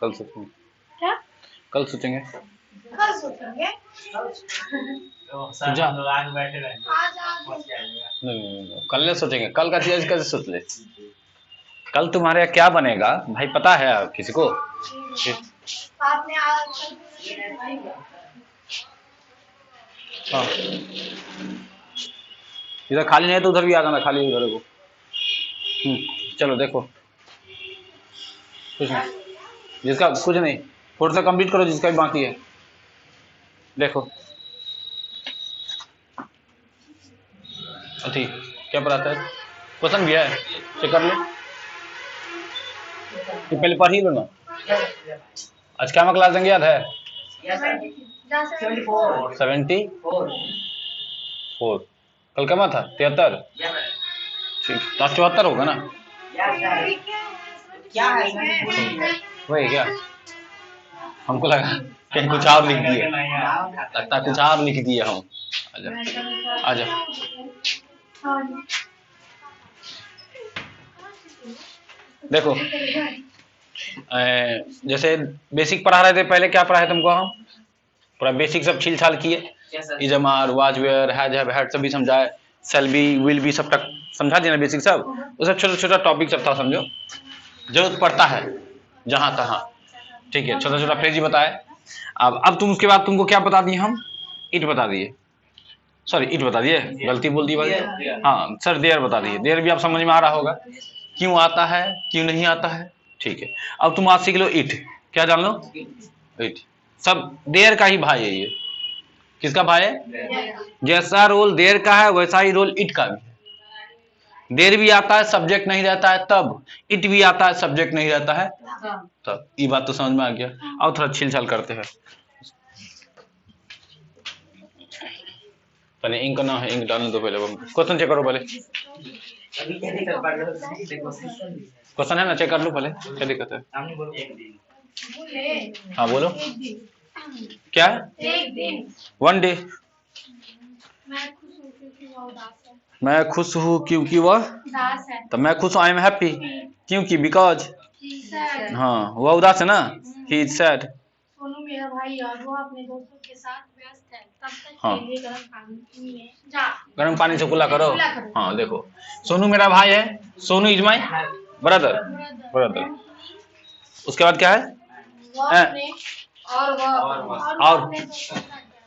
कल सोचेंगे। क्या? कल सोचेंगे। कल सोचेंगे। जा बैठे रहेंगे। नहीं, कल नहीं सोचेंगे। कल का चीज कैसे सोच ले। कल तुम्हारे यहाँ क्या बनेगा भाई पता है किसी को? आपने हाँ इधर खाली नहीं है तो उधर भी आ जाना, खाली उधर को। चलो देखो कुछ नहीं, जिसका कुछ नहीं, थोड़ा सा कंप्लीट करो जिसका भी बाकी है। देखो अथी क्या पढ़ाता है, क्वेश्चन भी है, चेक कर लो। तो पहले पढ़ ही लो ना। आज क्या क्लास देंगे याद है? 74। कल कमा था 73। ठीक, तो 74 होगा ना? क्या है वही क्या, हमको लगा कहीं कुछ और लिख दिए, लगता कुछ और लिख दिए हम। आजा देखो, जैसे बेसिक पढ़ा रहे थे पहले, क्या पढ़ाए तुमको हम? पूरा बेसिक सब छील छाल किए, is am are was were has have had सभी समझाए, शैल बी विल बी सब तक समझा दिया ना बेसिक सब। वो सब छोटा छोटा टॉपिक सब था, समझो जरूरत पड़ता है जहां तहां। ठीक है, छोटा छोटा फ्रेज ही बताए। अब तुम उसके बाद तुमको क्या बता दिए हम? इट बता दिए, सॉरी इट बता दिए, गलती बोल दी भाई। हाँ सर देयर बता दिए, देयर भी आप समझ में आ रहा होगा क्यों आता है क्यों नहीं आता है। ठीक है, अब तुम आज सीख लो इट। क्या जान लो? इट सब देयर का ही भाई है ये। किसका भाई है? जैसा रोल देयर का है वैसा ही रोल इट का भी है। देर भी आता है सब्जेक्ट नहीं रहता है तब, इट भी आता है सब्जेक्ट नहीं रहता है तब। ये बात तो समझ में आ गया। और थोड़ा छिल-छाल करते हैं। पहले इंक ना है, इंक डालने दो पहले। क्वेश्चन चेक करो पहले। क्वेश्चन है ना, चेक कर लो पहले क्या दिक्कत है। हाँ बोलो क्या? One day. मैं खुश हूँ क्योंकि वह दास है। तो मैं खुश हूँ, आई एम हैप्पी क्योंकि बिकॉज। हाँ वह उदास है ना, ही इज सैड। सोनू मेरा भाई और वो अपने दोस्तों के साथ व्यस्त है, तब तक हाँ। के लिए गर्म पानी में जा। गर्म पानी से कुल्ला करो। हाँ देखो, सोनू मेरा भाई है, Sonu is my brother. Brother उसके बाद क्या है? और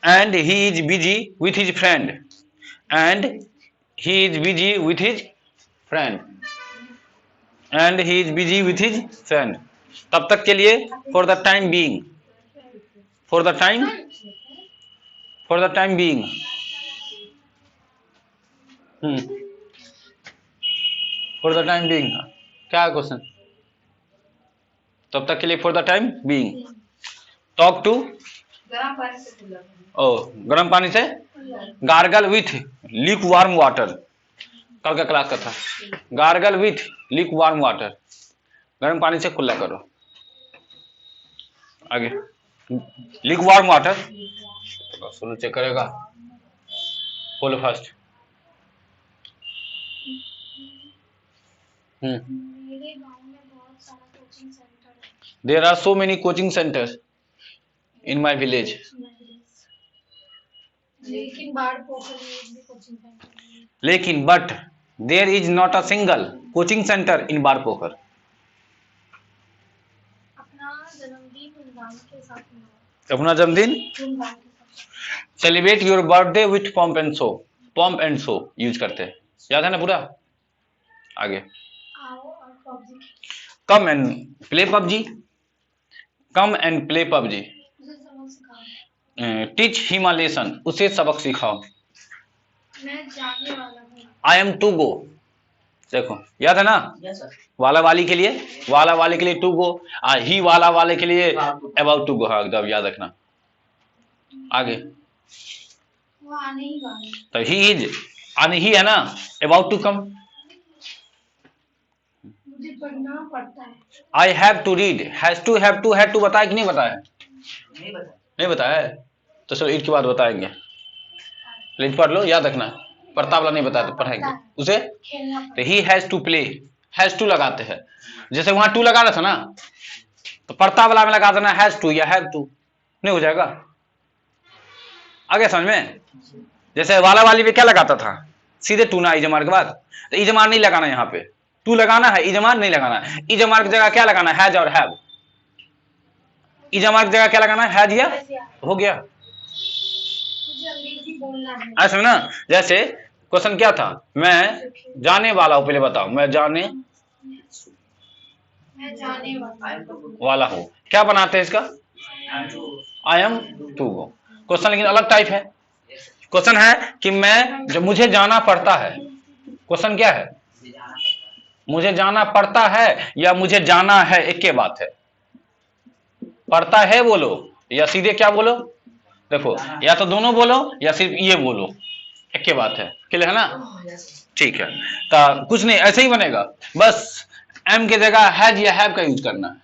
and he is busy with his friend, and he is busy with his friend, and he is busy with his friend. तब तक के लिए, for the time being, for the time, for the time being. For the time being क्या है question? तब तक के लिए for the time being. Talk to, ओ गर्म पानी से, gargle with lukewarm water. कल का क्लास का था, gargle with lukewarm water, गर्म पानी से कुल्ला करो। आगे lukewarm water, Sonu check करेगा, बोलो फर्स्ट। मेरे गांव में बहुत सारा कोचिंग सेंटर है। There are so many coaching centres in my village. लेकिन बाढ़ पोखर में एक भी कोचिंग सेंटर नहीं है। लेकिन but there is not a single coaching centre in Barpokhar. अपना जन्मदिन धूमधाम के साथ मनाओ। अपना जन्मदिन धूमधाम के साथ। Celebrate your birthday with pomp and show. Pomp and show use करते हैं, याद है ना पूरा? आगे आओ और PUBG. Come and play PUBG, come and play PUBG. उसे सबक सिखाओ। टीच हिम अ लेसन, उसे सबक सिखाओ। मैं जाने वाला हूँ। I am to go. देखो याद है ना? वाला वाली के लिए, वाला वाले के लिए टू गो, ही वाला वाले के लिए अबाउट टू गो। हाँ एकदम याद रखना। आगे वो आने ही वाला है। तो ही इज, आने ही है ना, अबाउट टू कम। मुझे पढ़ना पड़ता है। I have to read, has to, have to बताया कि नहीं बताया? नहीं बताया है तो चलो ईट के बाद बताएंगे। प्लीज पढ़ लो, याद रखना। पढ़ता वाला नहीं बताया तो पढ़ाएंगे उसे। खेलना तो ही has to play, has to लगाते हैं, जैसे वहां टू लगा रहा था ना, तो पढ़ता वाला में लगा देना हैज टू या हैव टू, नहीं हो जाएगा? आगे समझ में? जैसे वाला वाली पे क्या लगाता था, सीधे टू ना इजमार के बाद, तो इजमार नहीं लगाना, यहाँ पे टू लगाना है, इजमार नहीं लगाना है। इजमार की जगह क्या लगाना है, हैज और हैव। इजमार की जगह क्या लगाना है, हैज या, हो गया। मुझे अंग्रेजी बोलना है। ऐसा ना, जैसे क्वेश्चन क्या था, मैं जाने वाला हूं, पहले बताओ, मैं जाने वाला हूं, क्या बनाते हैं इसका, I am to go. Question लेकिन अलग टाइप है। क्वेश्चन है कि मैं, जब मुझे जाना पड़ता है, क्वेश्चन क्या है, मुझे जाना पड़ता है या मुझे जाना है, एक के बात है। पड़ता है बोलो या सीधे क्या बोलो, देखो या तो दोनों बोलो या सिर्फ ये बोलो, एक के बात है। क्लियर है ना? ठीक है, तो कुछ नहीं, ऐसे ही बनेगा, बस एम के जगह हैज या हैव का यूज करना है।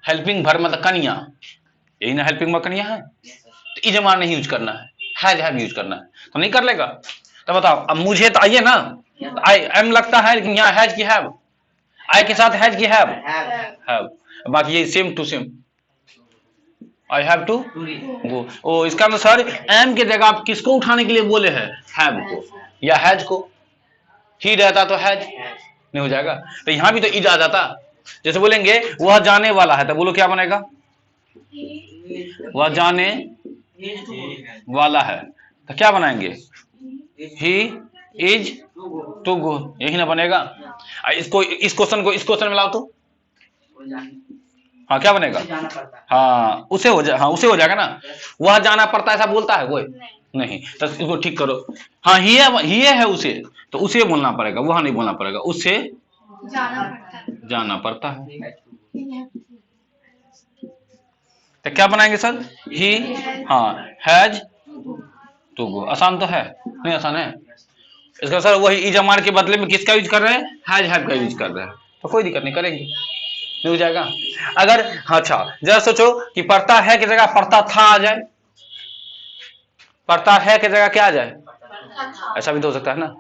हेल्पिंग भर मतलब कनिया, यही ना हेल्पिंग भर कनिया है, तो इजमार नहीं यूज करना है, हैज हैव यूज करना है। तो नहीं कर लेगा? तो बताओ, अब मुझे तो आइए ना, आई एम लगता है, लेकिन यहाँ हैज की हैव, आई के साथ हैज की हैव, बाकी ये same to same, I have to go. ओ इसका मतलब सर एम के जगह आप किसको उठाने के लिए बोले हैं, हैव को या हैज को, ही रहता तो हैज नहीं हो जाएगा। तो यहां भी तो इज आ जाता। जैसे बोलेंगे वह जाने वाला है, तो बोलो क्या बनेगा, वह जाने वाला है, तो क्या बनाएंगे, ही इज टू गो, यही ना बनेगा। इसको, इस क्वेश्चन को इस क्वेश्चन में लाओ तो, हाँ क्या बनेगा, हाँ उसे हो हाँ उसे हो जाएगा ना। वह जाना पड़ता है ऐसा बोलता है कोई नहीं, तो इसको ठीक करो। हाँ ही है उसे, तो उसे बोलना पड़ेगा, वहां नहीं बोलना पड़ेगा, उससे जाना पड़ता है। तो क्या बनाएंगे सर, ही, हाँ हैज टू गो। आसान तो है, नहीं आसान है? इसका सर वही इजमार के बदले में किसका यूज कर रहे हैं, हैज हैव का यूज कर रहे हैं, तो कोई दिक्कत नहीं, करेंगे, नहीं हो जाएगा। अगर अच्छा जरा सोचो कि पढ़ता है की जगह पढ़ता था आ जाए, पढ़ता है की जगह क्या आ जाए, ऐसा भी तो हो सकता है ना,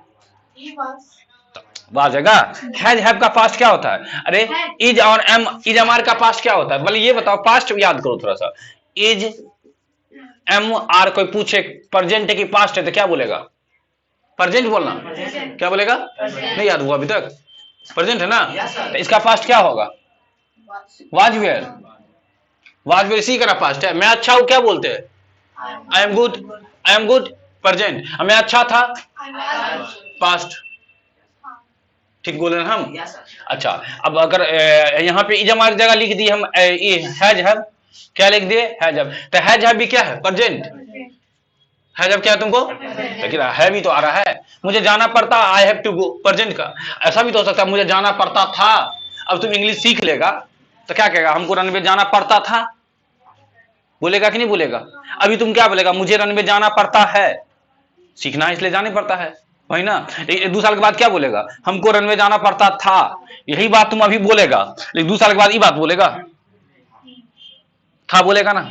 आ जाएगा। हैज हैव का पास्ट क्या होता है, अरे इज और एम, इज अमार का पास्ट क्या होता है, भले ये बताओ, पास्ट याद करो थोड़ा सा। इज एम आर कोई पूछे प्रेजेंट है कि पास्ट है, तो क्या बोलेगा, प्रेजेंट बोलना, क्या बोलेगा, नहीं याद हुआ अभी तक, प्रेजेंट है ना, तो इसका पास्ट क्या होगा, वाज वेयर, वाज वेयर इसी का पास्ट है। मैं अच्छा हूं क्या बोलते हैं, I am good, I am good present, मैं अच्छा था पास्ट, ठीक बोले ना हम। अच्छा अब अगर यहाँ पे इज हमारी जगह लिख दी हम हैज हैव, क्या लिख दिए, हैज हैव, तो हैज हैव भी क्या है, प्रेजेंट, हैज हैव क्या है तुमको, लेकिन है भी तो आ रहा है, मुझे जाना पड़ता, I have to go, present का। ऐसा भी तो हो सकता है मुझे जाना पड़ता था, अब तुम इंग्लिश सीख लेगा तो क्या कहेगा, हमको रनवे जाना पड़ता था, बोलेगा कि नहीं बोलेगा? अभी तुम क्या बोलेगा, मुझे रनवे जाना पड़ता है, सीखना है इसलिए जाने पड़ता है, वही ना। 2 साल के बाद क्या बोलेगा, हमको रनवे जाना पड़ता था, यही बात तुम अभी बोलेगा, लेकिन 2 साल के बाद ये बात बोलेगा, था बोलेगा ना।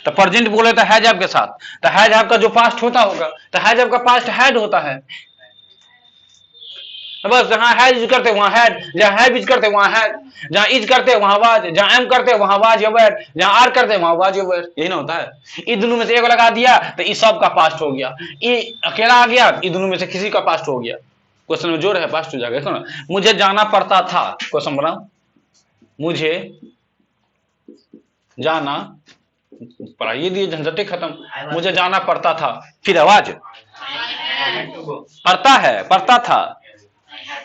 तो प्रेजेंट बोले तो हैज हैव के साथ, तो हैज हैव का जो पास्ट होता होगा, तो हैज हैव का पास्ट हैड होता है, तो बस जहां हैज यूज करते वहां हैड, जहां हैव यूज करते वहां हैड, जहां इज करते वहां वाज, जहां एम करते वहां वाज या वेर, जहां आर करते वहां वाज या वेर, यही ना होता है। इन दोनों में से एक लगा दिया तो इस सब का पास्ट हो गया, ये अकेला आ गया, इन दोनों में से किसी का पास्ट हो गया, क्वेश्चन में जो रहे पास्ट हो जाएगा। ना मुझे जाना पड़ता था, क्वेश्चन बनाओ, मुझे जाना पढ़ाइए दिए, झंझटे खत्म, मुझे जाना पड़ता था, फिर आवाज पढ़ता है, पढ़ता था,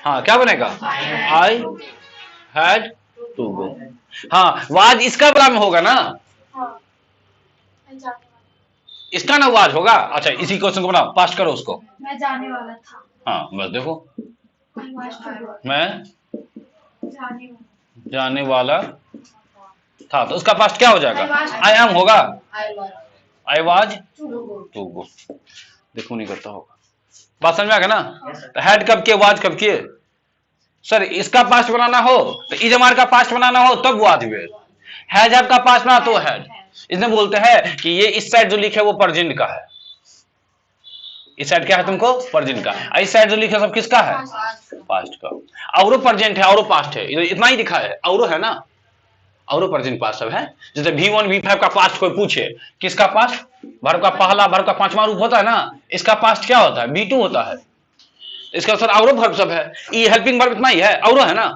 हाँ क्या बनेगा, आई हैड टू गो, हाँ वाज इसका बला में होगा ना, इसका ना वाज होगा। अच्छा इसी क्वेश्चन को बनाओ, पास्ट करो उसको, मैं जाने वाला था, हाँ बस देखो, मैं जाने वाला था, तो उसका पास्ट क्या हो जाएगा, आई एम होगा, आई वाज टू गो, देखो नहीं करता होगा, बात समझ में आ गया ना। तो हैड कब किए, वाज कब किए, सर इसका पास्ट बनाना हो तो इज हमार का पास्ट बनाना हो तब वाज वेयर, हैज हैव का पास्ट बना तो हैड। इसमें बोलते हैं कि ये इस साइड जो लिखे वो प्रेजेंट का है, इस साइड क्या है तुमको? प्रेजेंट का। इस साइड जो लिखा सब किसका है? पास्ट का। औरो प्रेजेंट है, औरो पास्ट है, इतना ही दिखा है, औरो है ना, औरो प्रेजेंट पास्ट सब है। जैसे V1 V5 का पास्ट कोई पूछे, किसका पास्ट? वर्ब का पहला, वर्ब का पांचवा रूप होता है ना, इसका पास्ट क्या होता है? V2 होता है। इसका सर औरो वर्ब सब है, ये हेल्पिंग वर्ब इतना ही है, औरो है ना,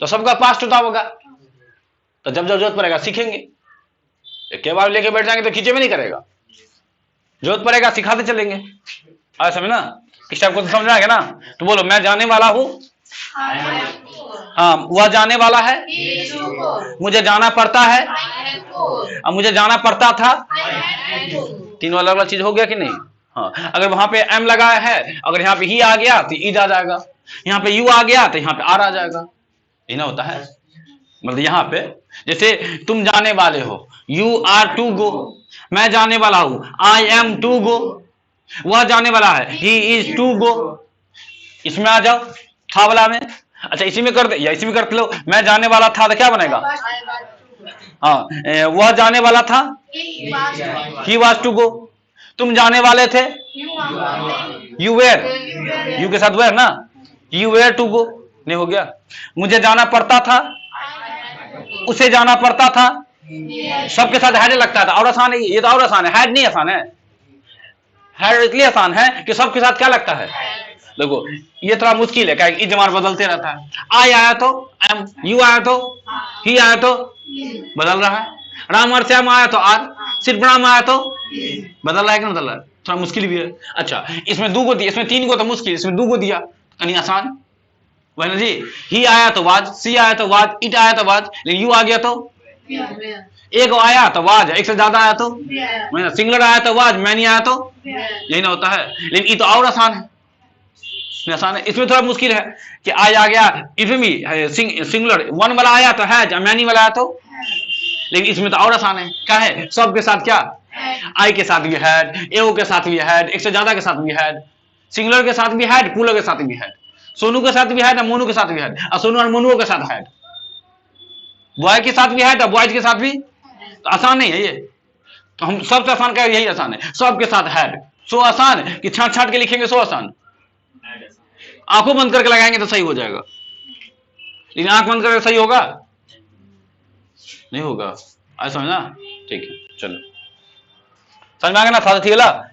तो सबका पास्ट होता होगा। तो जब जब जरूरत पड़ेगा सीखेंगे, एक बार लेके बैठ जाएंगे तो खींचे में नहीं करेगा, जरूरत पड़ेगा सिखाते चलेंगे। आज समझना, इस टाइप को तो समझ आएगा ना। तो बोलो, मैं जाने वाला हूं, हाँ वह जाने वाला है, मुझे जाना पड़ता है, अब मुझे जाना पड़ता था, तीनों अलग अलग चीज हो गया कि नहीं? हाँ, अगर वहां पे एम लगाया है, अगर यहाँ पे ही आ गया तो ईद आ जाएगा, यहाँ पे यू आ गया तो यहाँ पे आर आ जाएगा, ये ना होता है। मतलब यहाँ पे जैसे तुम जाने वाले हो, यू आर टू गो, मैं जाने वाला हूं, आई एम टू गो, वह जाने वाला है, ही इज टू गो। इसमें आ जाओ, था वाला में, अच्छा इसी में कर दे या इसी में कर लो, मैं जाने वाला था तो क्या बनेगा? हाँ, वह जाने वाला था, ही वाज टू गो। तुम जाने वाले थे, यू वेयर, यू के साथ वेयर ना, यू वेयर टू गो, नहीं हो गया? मुझे जाना पड़ता था, उसे जाना पड़ता था, सबके साथ हैड लगता था, और आसान है ये, तो और आसान है, हैड नहीं आसान है। हैड इसलिए आसान है कि सबके साथ क्या लगता है? देखो ये थोड़ा मुश्किल है, क्या इजमार बदलते रहता है। आई आया तो एम, यू आया तो ही, आया तो बदल रहा है, राम और श्याम आया तो आर, सिर्फ राम आया तो बदल रहा है कि नहीं बदल रहा है? थोड़ा मुश्किल भी है। अच्छा इसमें 2 को दिया, इसमें 3 को तो मुश्किल, इसमें 2 को दिया यानी आसान, वही ना जी। ही आया तो वाज, सी आया तो वाज, इट आया तो वाज, लेकिन यू आ गया तो एक आया तो वाज, एक से ज्यादा आया तो सिंगलर आया तो वाज, मैनी आया तो, यही ना होता है। लेकिन ये तो और आसान है, आसान है। इसमें थोड़ा मुश्किल है कि आई आ गया, इसमें भी सिंगुलर, वन वाला आया तो हैज, मैनी वाला आया तो, लेकिन इसमें तो और आसान है, क्या है? सब के साथ क्या? आई के साथ भी हैड, एओ के साथ भी हैड, एक से ज्यादा के साथ भी हैड, सिंगुलर के साथ भी हैड, प्लूरल के साथ भी हैड, सोनू के साथ भी हैड, मोनू के साथ भी हैड, और सोनू और मोनू के साथ हैड, बॉय के साथ भी हैड और बॉयज के साथ भी। तो आसान नहीं है ये, तो हम सबसे आसान क्या, यही आसान है, सबके साथ हैड। सो आसान है कि छाट छाट के लिखेंगे, सो आसान, आंखों बंद करके लगाएंगे तो सही हो जाएगा, लेकिन आंख बंद करके सही होगा नहीं होगा। आज समझना, ठीक है चलो, समझ में आ गया ना? था ठीक है,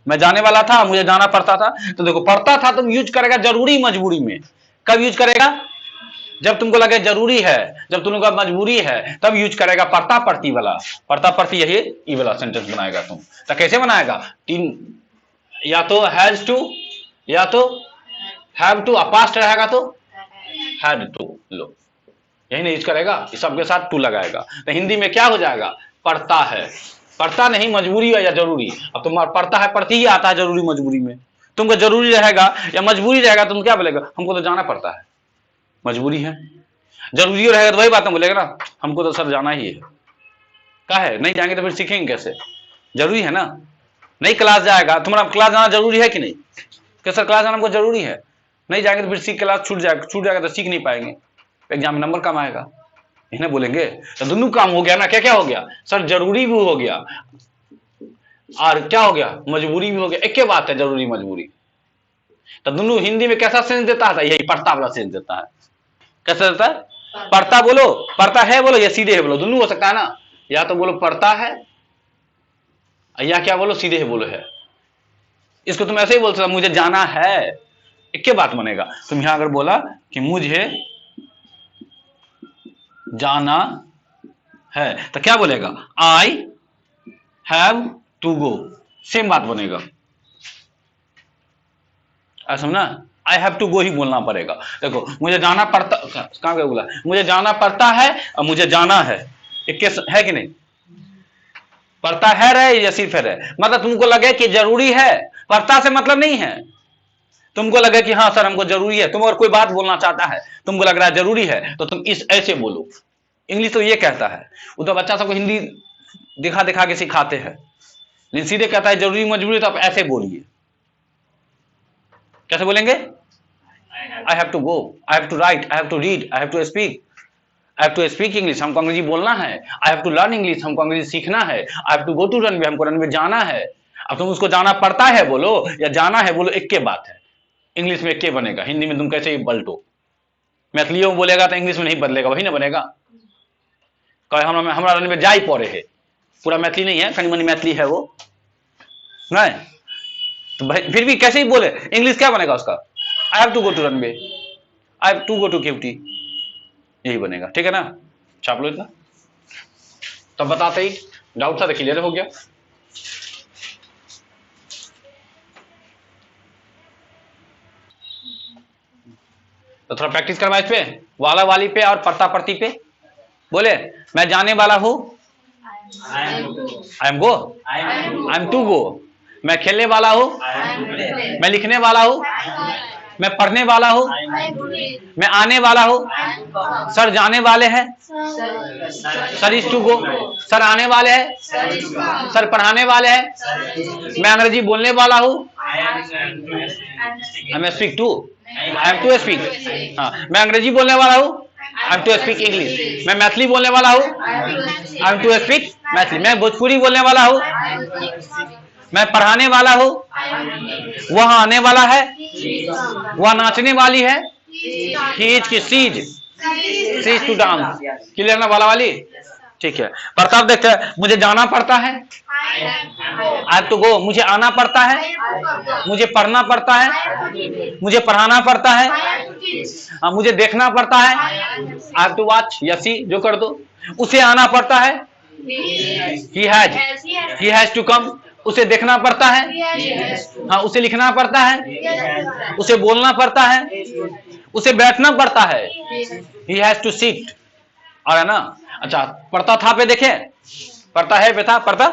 मैं जाने वाला था, मुझे जाना पड़ता था। तो देखो पड़ता था तुम यूज करेगा जरूरी मजबूरी में, कब यूज करेगा? जब तुमको लगे जरूरी है, जब तुमको मजबूरी है तब यूज करेगा पड़ता पड़ती वाला। पड़ता पड़ती यही ई वाला सेंटेंस बनाएगा तुम। तो कैसे बनाएगा? 3, या तो हैज टू, या तो हैव टू, पास्ट रहेगा तो हैड टू, लो यही नहीं यूज करेगा, सबके साथ टू लगाएगा। तो हिंदी में क्या हो जाएगा? पड़ता है, पड़ता नहीं मजबूरी है या जरूरी। अब तुम पड़ता है, पड़ती ही आता है जरूरी मजबूरी में, तुमको जरूरी रहेगा या मजबूरी रहेगा, तुम क्या बोलेगा? हमको तो जाना पड़ता है, मजबूरी है। जरूरी रहेगा तो वही बात हम बोलेगा ना, हमको तो सर जाना ही है। क्या है, नहीं जाएंगे तो फिर सीखेंगे कैसे? जरूरी है ना, नहीं क्लास जाएगा, तुम्हारा क्लास जाना जरूरी है कि नहीं? कि सर क्लास जाना हमको जरूरी है, नहीं जाएंगे तो फिर सीख क्लास छूट जाएगा तो सीख नहीं पाएंगे, एग्जाम में नंबर कम आएगा, यही ना बोलेंगे। तो दोनों काम हो गया ना, क्या क्या हो गया सर? जरूरी भी हो गया और क्या हो गया? मजबूरी भी हो गया। एक के बात है जरूरी मजबूरी। तो दोनों हिंदी में कैसा सेंस देता है? यही पढ़ता वाला सेंस देता है। कैसा देता है? पढ़ता बोलो, पढ़ता है बोलो, या सीधे है बोलो, दोनों हो सकता है ना। या तो बोलो पढ़ता है, या क्या बोलो सीधे है बोलो है। इसको तुम ऐसे ही बोल सकते, मुझे जाना है, एक के बात बनेगा। तुम यहां अगर बोला कि मुझे जाना है तो क्या बोलेगा? I have to go, same बात बनेगा। समझना, आई हैव टू गो ही बोलना पड़ेगा। देखो मुझे जाना पड़ता, कहां गया बोला? मुझे जाना पड़ता है और मुझे जाना है, एक है कि नहीं? पड़ता है रहे या सिर्फ है रहे, मतलब तुमको लगे कि जरूरी है, पड़ता से मतलब नहीं है। तुमको लगे कि हाँ सर हमको जरूरी है, तुम अगर कोई बात बोलना चाहता है, तुमको लग रहा है जरूरी है, तो तुम इस ऐसे बोलो। इंग्लिश तो ये कहता है, वो तो बच्चा सबको हिंदी दिखा दिखा के सिखाते हैं, लेकिन सीधे कहता है जरूरी मजबूरी, तो आप ऐसे बोलिए। कैसे बोलेंगे? I have to go, I have to write, I have to read, I have to speak, I have to speak English, हमको अंग्रेजी बोलना है। I have to learn English, हमको अंग्रेजी सीखना है। I have to go to runway, हमको runway जाना है। अब तुम उसको जाना पड़ता है बोलो या जाना है बोलो, एक के बात है। इंग्लिश में एक के बनेगा, हिंदी में तुम कैसे पलटो। मैथिलियों में बोलेगा तो इंग्लिश में नहीं बदलेगा, वही ना बनेगा। कहे हमारा रन में जाई पड़े है, पूरा मैथिली नहीं है, कनी मनी मैथिली है वो नहीं, तो भाई फिर भी कैसे ही बोले, इंग्लिश क्या बनेगा उसका? I have to go to runway, I have to go to Keoti, यही बनेगा। ठीक है ना, छाप लो इतना। तब बताते ही डाउट था तो क्लियर हो गया। तो थोड़ा प्रैक्टिस करवा इस पे, वाला वाली पे और पड़ता पड़ती पे। बोले मैं जाने वाला हूं, I am go, I am to go. मैं खेलने वाला हूं, मैं लिखने वाला हूं, मैं पढ़ने वाला हूं, मैं आने वाला हूं, सर जाने वाले हैं, sir is to go, sir आने वाले हैं, सर पढ़ाने वाले हैं, मैं अंग्रेजी बोलने वाला हूं, I am speak to, I am to speak. हाँ, मैं अंग्रेजी बोलने वाला हूं, I am to speak English. मैं मैथिली बोलने वाला हूं, I am to speak Maithili. मैं भोजपुरी बोलने वाला हूं, मैं पढ़ाने वाला हूं, वह आने वाला है, वह नाचने वाली है, हीज की सीज टू डांस। क्लियर ना वाला वाली? ठीक है। प्रताप देखते हैं, मुझे जाना पड़ता है, आई हैव टू गो। मुझे आना पड़ता है, मुझे पढ़ना पड़ता है, मुझे पढ़ाना पड़ता है, मुझे देखना पड़ता है, आई हैव टू वॉच या सी जो कर दो। उसे आना पड़ता है, he has to come। उसे देखना पड़ता है, हाँ उसे लिखना पड़ता है, उसे बोलना पड़ता है, उसे बैठना पड़ता है, he has to sit। और है ना, अच्छा पढ़ता था पे देखे, पढ़ता है पे था, पढ़ता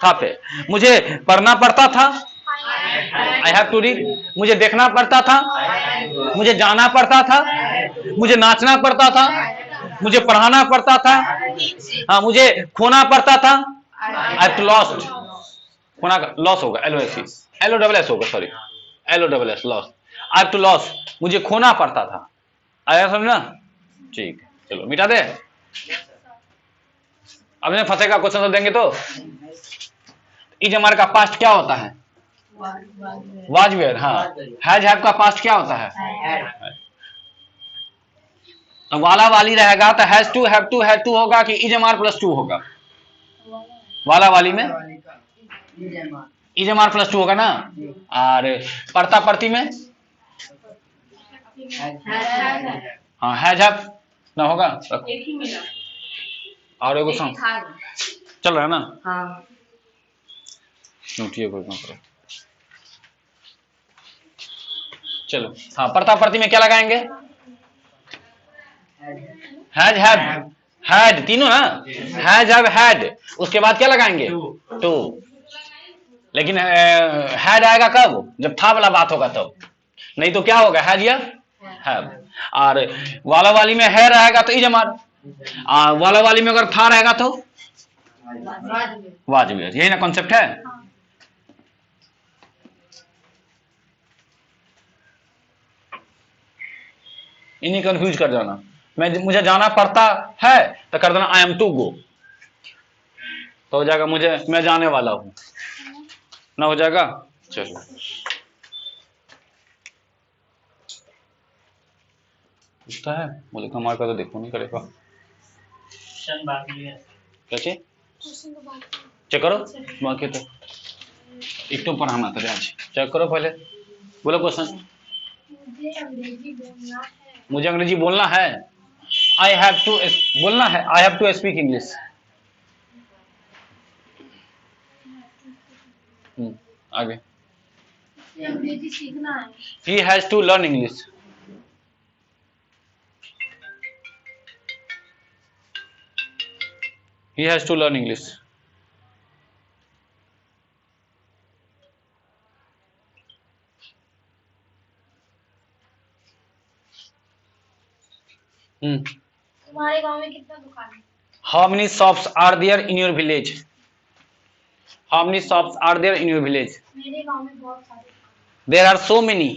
था पे। मुझे पढ़ना पड़ता था, आई हैव टू रीड। मुझे देखना पड़ता था, मुझे जाना पड़ता था, मुझे नाचना पड़ता था, मुझे पढ़ाना पड़ता था, हाँ मुझे खोना पड़ता था, आई हैव टू लॉस्ट। खोना का लॉस होगा, LOSS होगा, sorry LOSS loss. I have to loss, मुझे खोना पड़ता था। आया समझना? ठीक है, चलो मिटा दे। अब ने फंसेगा क्वेश्चन तो देंगे तो। इज हमारे का पास्ट क्या होता है? Was were. हाँ, हैज हैव का पास्ट क्या होता है? तो वाला वाली रहेगा तो has to have to had to होगा कि इज एमआर प्लस 2 होगा? वाला वाली में इज एमआर प्लस 2 होगा ना। और पढ़ता पढ़ती में हाँ हैज हैव ना होगा। और एगो सॉन्ग चल रहा है ना। हाँ कोई काम करो। चलो हाँ, पढ़ता पढ़ती में क्या लगाएंगे? हैज हैव हैड, तीनों ना, हैज हैव हैड। उसके बाद क्या लगाएंगे? टू। लेकिन हैड आएगा कब? जब था वाला बात होगा तब, नहीं तो क्या होगा? हैज या हैव। और वाला वाली में है रहेगा तो इज एमआर, वाला वाली में अगर था रहेगा तो वाज वेयर। यही ना कॉन्सेप्ट है। इन्हीं कंफ्यूज कर जाना। मुझे जाना पड़ता है तो कर देना आई एम टू गो, तो हो जाएगा मुझे मैं जाने वाला हूं ना, हो जाएगा। चलो पूछता है, बोले हमारे का तो देखो नहीं करेगा कैसे चेक करो। बाकी तो एक तो पढ़ाना था आज, चेक करो पहले। बोलो क्वेश्चन। मुझे अंग्रेजी बोलना है, आई हैव टू बोलना है, I have to speak English. आगे अंग्रेजी सीखना है, he has to learn English. He has to learn English. तुम्हारे गांव में कितना दुकान है? How many shops are there in your village? How many shops are there in your village? मेरे गांव में बहुत सारे। There are so many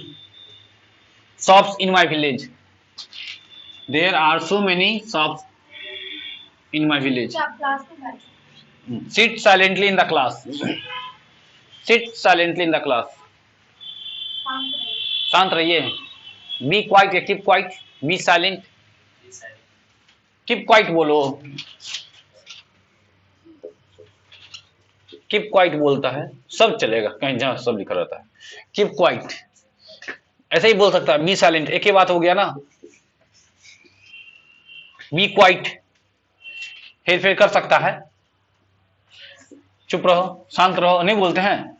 shops in my village. There are so many shops in my village. आप class में बैठो। Sit silently in the class. Sit silently in the class, शांत रहिए। शांत रहिए। बी क्वाइट या keep quiet, be silent, keep quiet बोलो। Keep quiet बोलता है सब चलेगा, कहीं जहां सब लिखा रहता है। कीप क्वाइट ऐसे ही बोल सकता है, बी साइलेंट, एक ही बात हो गया ना। बी क्वाइट हेर फेर कर सकता है, चुप रहो, शांत रहो नहीं बोलते हैं,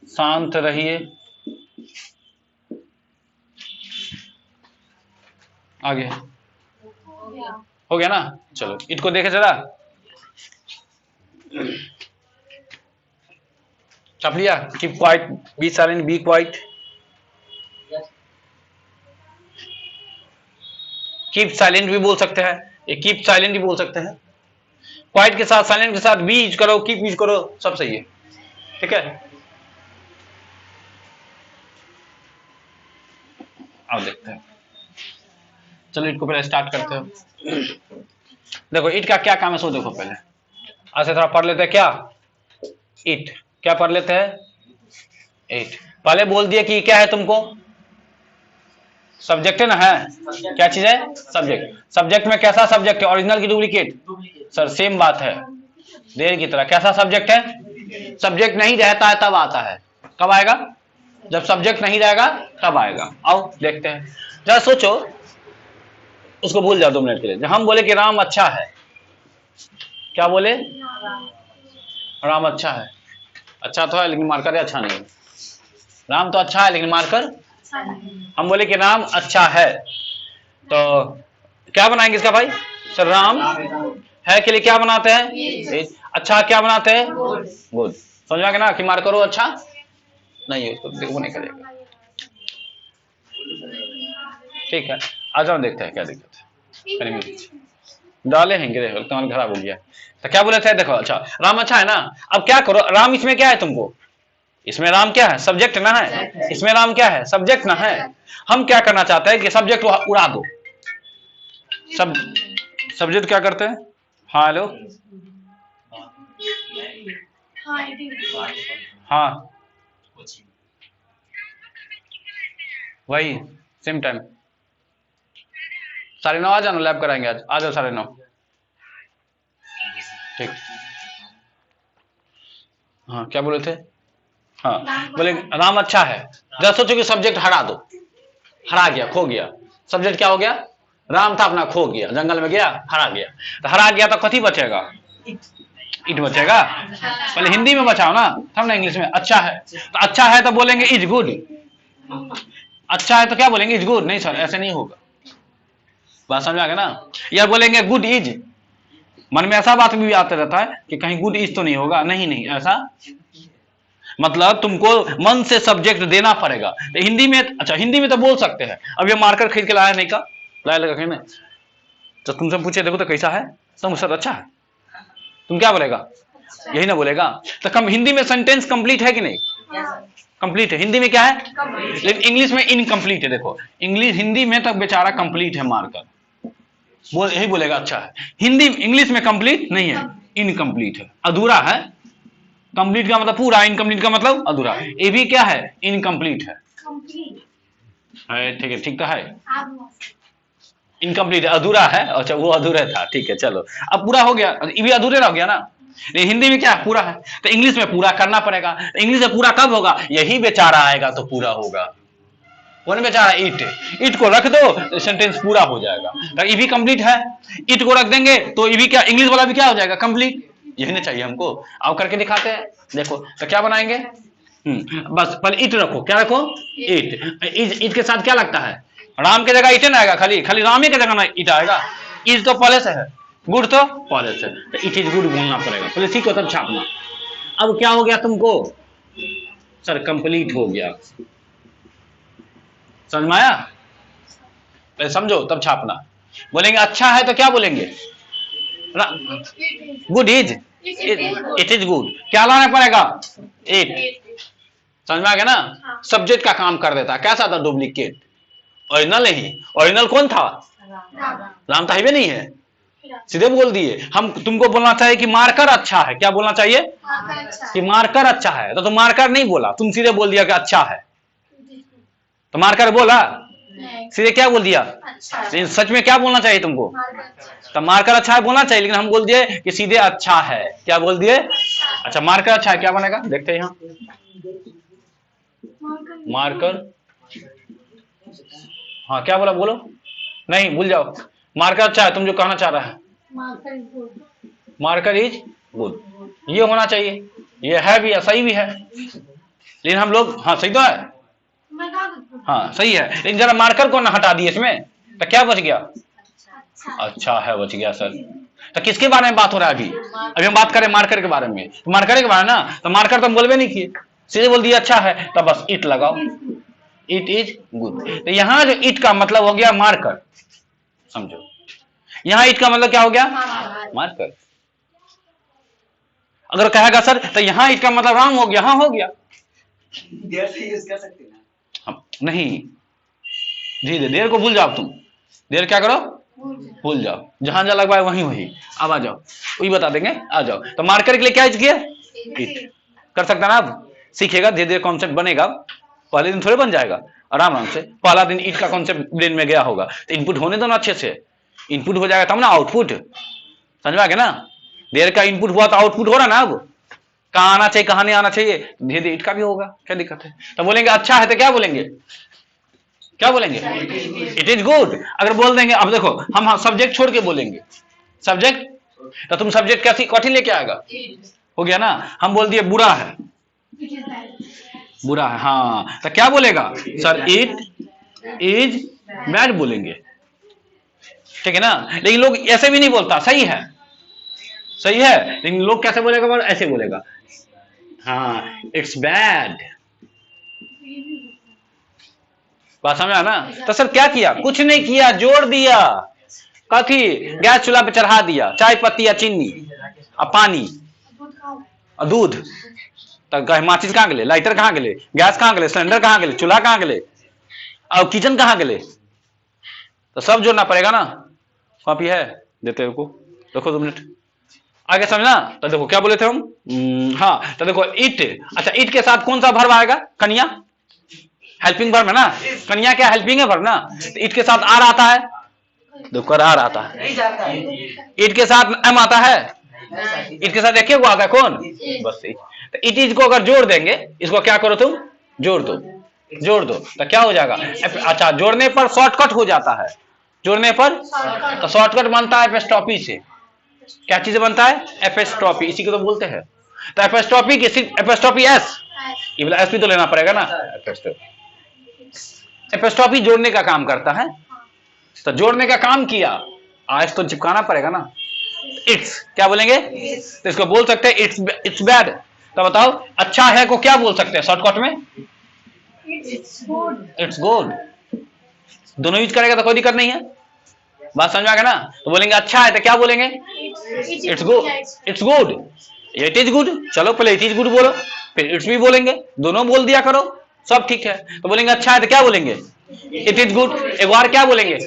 शांत रहिए। आगे हो गया। हो गया ना, चलो इसको देखे जरा, छाप लिया। Keep quiet, be silent, be quiet. Keep silent भी बोल सकते हैं, ये कीप साइलेंट भी बोल सकते हैं। क्वाइट के साथ साइलेंट के साथ बी यूज करो, कीप यूज करो, सब सही है, ठीक है। अब देखते हैं, चलो इट को पहले स्टार्ट करते हैं। देखो इट का क्या काम है सो देखो पहले, ऐसे थोड़ा पढ़ लेते हैं क्या। इट क्या पढ़ लेते हैं, इट पहले बोल दिया कि क्या है तुमको, सब्जेक्ट है ना, है क्या चीज है, सब्जेक्ट। सब्जेक्ट में कैसा सब्जेक्ट है, ओरिजिनल की डुप्लीकेट, सर सेम बात है, देर की तरह। कैसा सब्जेक्ट है, सब्जेक्ट नहीं रहता है तब आता है, कब आएगा, जब सब्जेक्ट नहीं रहेगा तब आएगा। आओ देखते हैं, जरा सोचो, उसको भूल जाओ 2 मिनट के लिए। जब हम बोले कि राम अच्छा है, क्या बोले, राम अच्छा है, अच्छा तो है लेकिन मार्कर है अच्छा नहीं है। राम तो अच्छा है लेकिन मार्कर, हम बोले कि राम अच्छा है, तो क्या बनाएंगे इसका भाई, सर राम है के लिए क्या बनाते हैं, अच्छा क्या बनाते हैं, गुड। समझ में ना कि मार्कर हो अच्छा नहीं है, उसको वो नहीं करेगा, ठीक है। आ जाओ देखते हैं क्या दिक्कत है, डाले हैं देखो तुम्हारा खराब हो गया। तो क्या बोले थे, देखो अच्छा राम अच्छा है ना, अब क्या करो, राम इसमें क्या है तुमको, इसमें राम क्या है, सब्जेक्ट ना है, इसमें राम क्या है, सब्जेक्ट ना है। हम क्या करना चाहते हैं कि सब्जेक्ट उड़ा दो, सब सब्जेक्ट क्या करते हैं, हाँ हेलो, हाँ वही सेम टाइम 9:30 आ जाना, लैब कराएंगे आज, आ जाओ 9:30, ठीक। हाँ क्या बोले थे, हाँ बोले राम अच्छा है, जब सोचो कि सब्जेक्ट हरा दो, हरा गया, खो गया, सब्जेक्ट क्या हो गया, राम था अपना खो गया, जंगल में गया हरा गया, तो हरा गया तो कथी बचेगा, इट बचेगा। पहले हिंदी में बचाओ ना, तब ना इंग्लिश में। अच्छा है तो अच्छा है तो बोलेंगे इज गुड, अच्छा है तो क्या बोलेंगे, इज गुड। नहीं सर ऐसे नहीं होगा, बात समझ आ गया ना। या बोलेंगे गुड इज, मन में ऐसा बात भी आता रहता है कि कहीं गुड इज तो नहीं होगा, नहीं नहीं ऐसा, मतलब तुमको मन से सब्जेक्ट देना पड़ेगा। तो हिंदी में, अच्छा हिंदी में तो बोल सकते हैं। अब ये मार्कर खरीद के लाया नहीं का, लाया लगा कहीं, तो तुमसे पूछे देखो तो कैसा है, तुम सर अच्छा है, तुम क्या बोलेगा, यही ना बोलेगा। तो कम हिंदी में सेंटेंस कंप्लीट है कि नहीं, कंप्लीट है। हिंदी में क्या है, लेकिन इंग्लिश में इनकम्प्लीट है। देखो इंग्लिश, हिंदी में तो बेचारा कंप्लीट है, मार्कर बोल यही बोलेगा अच्छा है, हिंदी इंग्लिश में कंप्लीट नहीं है, इनकम्प्लीट है, अधूरा है। कंप्लीट का मतलब पूरा, इनकम्प्लीट का मतलब अधूरा। ये भी क्या है, इनकम्प्लीट है, ठीक है, ठीक तो है, इनकम्प्लीट है, अधूरा है। अच्छा वो अधूरा था, ठीक है चलो, अब पूरा हो गया, ये भी अधूरे रह गया ना। हिंदी में क्या है, पूरा है, तो इंग्लिश में पूरा करना पड़ेगा। इंग्लिश में पूरा कब होगा, यही बेचारा आएगा तो पूरा होगा। कौन बेचारा, इट, इट को रख दो तो सेंटेंस पूरा हो जाएगा। तो ये भी कंप्लीट है, इट को रख देंगे तो ये भी क्या, इंग्लिश वाला भी क्या हो जाएगा, कंप्लीट। यही नहीं चाहिए हमको, आओ करके दिखाते हैं। देखो तो क्या बनाएंगे, बस पहले इट रखो, क्या रखो, इट। इट के साथ क्या लगता है, राम की जगह इट ना आएगा, खाली खाली राम ही की जगह ना इट आएगा। इज तो पहले से है, गुड तो पहले से, तो इट इज गुड बोलना पड़ेगा, पहले सीखो तब छापना। अब क्या हो गया तुमको, सर कंप्लीट हो गया, समझ में आया, पहले समझो तब छापना। बोलेंगे अच्छा है तो क्या बोलेंगे, good is, it is good, क्या लाना पड़ेगा, इट। समझ में आ गया ना, सब्जेक्ट का काम कर देता है। कैसा था, डुप्लीकेट, ओरिजिनल नहीं। ओरिजिनल कौन था, राम था, ही नहीं है, सीधे बोल दिए। हम तुमको बोलना चाहिए कि मार्कर अच्छा है, क्या बोलना चाहिए मार्कर अच्छा है। कि मार्कर अच्छा है, तो तुम मार्कर नहीं बोला, तुम सीधे बोल दिया कि अच्छा है। तो मार्कर बोला, नहीं, सीधे क्या बोल दिया, अच्छा है। लेकिन सच में क्या बोलना चाहिए तुमको, मार्कर अच्छा है। तो मार्कर अच्छा है बोलना चाहिए, लेकिन हम बोल दिए कि सीधे अच्छा है। क्या बोल दिए, अच्छा मार्कर अच्छा है, क्या बनेगा देखते हैं यहाँ। मार्कर, हाँ क्या बोला बोलो, नहीं भूल जाओ। मार्कर अच्छा है, तुम जो कहना चाह रहा है, marker is good. Marker is good, ये होना चाहिए, ये है भी है, सही भी है, लेकिन हम लोग, हाँ सही तो है, मैं कहा गुड। हाँ सही है, लेकिन जरा मार्कर को ना हटा दिए इसमें, तो क्या बच गया, अच्छा। अच्छा है बच गया सर। तो किसके बारे में बात हो रहा है अभी, अभी हम बात करें मार्कर के बारे में, तो मार्कर के बारे में ना, तो मार्कर तो हम बोलबे नहीं किए, सीधे बोल दिया अच्छा है, तो बस इट लगाओ, इट इज गुड। तो यहाँ जो इट का मतलब हो गया मार्कर, समझो, यहाँ इट का मतलब क्या हो गया, मार्कर। अगर कहेगा सर तो यहाँ इट का मतलब राम हो गया, हाँ हो गया, देर से यूज कर सकते हैं ना। हम नहीं, धीरे देर को भूल जाओ तुम, देर क्या करो, भूल जाओ, जहां जहां लगवाए वहीं वहीं, अब आ जाओ, वही बता देंगे, आ जाओ। तो मार्कर के लिए क्या यूज किया, इट, कर सकता ना, अब सीखेगा धीरे धीरे, कॉन्सेप्ट बनेगा, पहले दिन थोड़े बन जाएगा, आराम आराम से, पहला दिन इट का कॉन्सेप्ट ब्रेन में गया होगा, तो इनपुट होने दो ना अच्छे से, इनपुट हो जाएगा तब ना आउटपुट, समझ में आ गया ना, देर का इनपुट हुआ तो आउटपुट हो रहा ना, अब कहाँ आना चाहिए कहाँ नहीं आना चाहिए, धीरे धीरे इट का भी होगा, क्या दिक्कत है। तो बोलेंगे अच्छा है तो क्या बोलेंगे, क्या बोलेंगे, इट इज गुड। अगर बोल देंगे, अब देखो हम सब्जेक्ट छोड़ के बोलेंगे, सब्जेक्ट, तो तुम सब्जेक्ट कैसी कॉठी लेके आएगा, हो गया ना, हम बोल दिए बुरा है, बुरा है, हाँ तो क्या बोलेगा सर, इट इज बैड बोलेंगे, ठीक है ना। लेकिन लोग ऐसे भी नहीं बोलता, सही है, सही है, लेकिन लोग कैसे बोलेगा, ऐसे बोलेगा, हाँ इट्स बैड, बात समझ आया ना। तो सर क्या किया, कुछ नहीं किया, जोड़ दिया, कथी, गैस चूल्हा पे चढ़ा दिया, चाय पत्ती या चीनी और पानी और दूध, तो माचिस कहाँ गए, लाइटर कहाँ गए, गैस कहाँ गए, सिलेंडर कहाँ गए, चूल्हा कहाँ गए, और किचन कहाँ गए, तो सब जोड़ना पड़ेगा ना। कॉपी है देते हो को, देखो 2 मिनट आगे समझना। तो देखो क्या बोले थे हम, हाँ तो देखो इट, अच्छा इट के साथ कौन सा वर्ब आएगा, कन्या, हेल्पिंग वर्ब है ना, कन्या क्या हेल्पिंग है वर्ब ना, तो इट के साथ आर आता है, देखो आर आता है, नहीं जाता है। इट के साथ एम आता है, इट के साथ एक वो आता है कौन, बस इट। तो इट इज को अगर जोड़ देंगे, इसको क्या करो तुम, जोड़ दो, जोड़ दो, तो क्या हो जाएगा, अच्छा जोड़ने पर शॉर्टकट हो जाता है, जोड़ने पर तो शॉर्टकट बनता है एपोस्ट्रोफी से, क्या चीज बनता है, एपोस्ट्रोफी, इसी को तो बोलते हैं। तो एपोस्ट्रोफी की सिर्फ एपोस्ट्रोफी एस, ये वाला एस भी तो लेना पड़ेगा ना, एपोस्ट्रोफी जोड़ने का काम करता है, तो जोड़ने का काम किया, एस तो चिपकाना पड़ेगा ना, इट्स क्या बोलेंगे, तो इसको बोल सकते हैं इट्स बैड। तो बताओ अच्छा है को क्या बोल सकते हैं शॉर्टकट में, इट्स गुड, दोनों यूज करेगा तो कोई दिक्कत नहीं है, बात समझ आ गया ना। तो बोलेंगे अच्छा है तो क्या बोलेंगे, it's good, it's good, it is good, चलो पहले इट इज गुड बोलो, फिर इट्स भी बोलेंगे, दोनों बोल दिया करो, सब ठीक है। तो बोलेंगे अच्छा है तो क्या बोलेंगे, इट इज गुड, एक बार क्या बोलेंगे,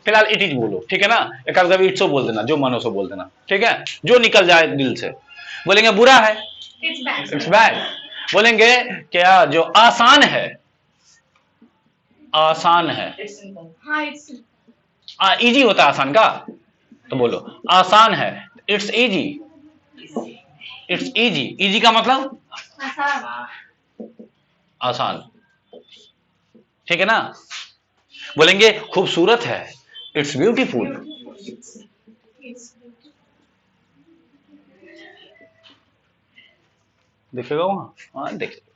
फिलहाल इट इज बोलो, ठीक है ना, एक आध कभी इट्सो बोल देना, जो मनो सो बोल देना, ठीक है, जो निकल जाए दिल से। बोलेंगे बुरा है, इट्स बैड, बोलेंगे क्या जो आसान है, आसान है, इजी होता है आसान का, तो बोलो आसान है, it's easy, it's easy, easy का मतलब आसान, ठीक है ना। बोलेंगे खूबसूरत है, इट्स ब्यूटीफुल, देखेगा वहां, हाँ देखेगा,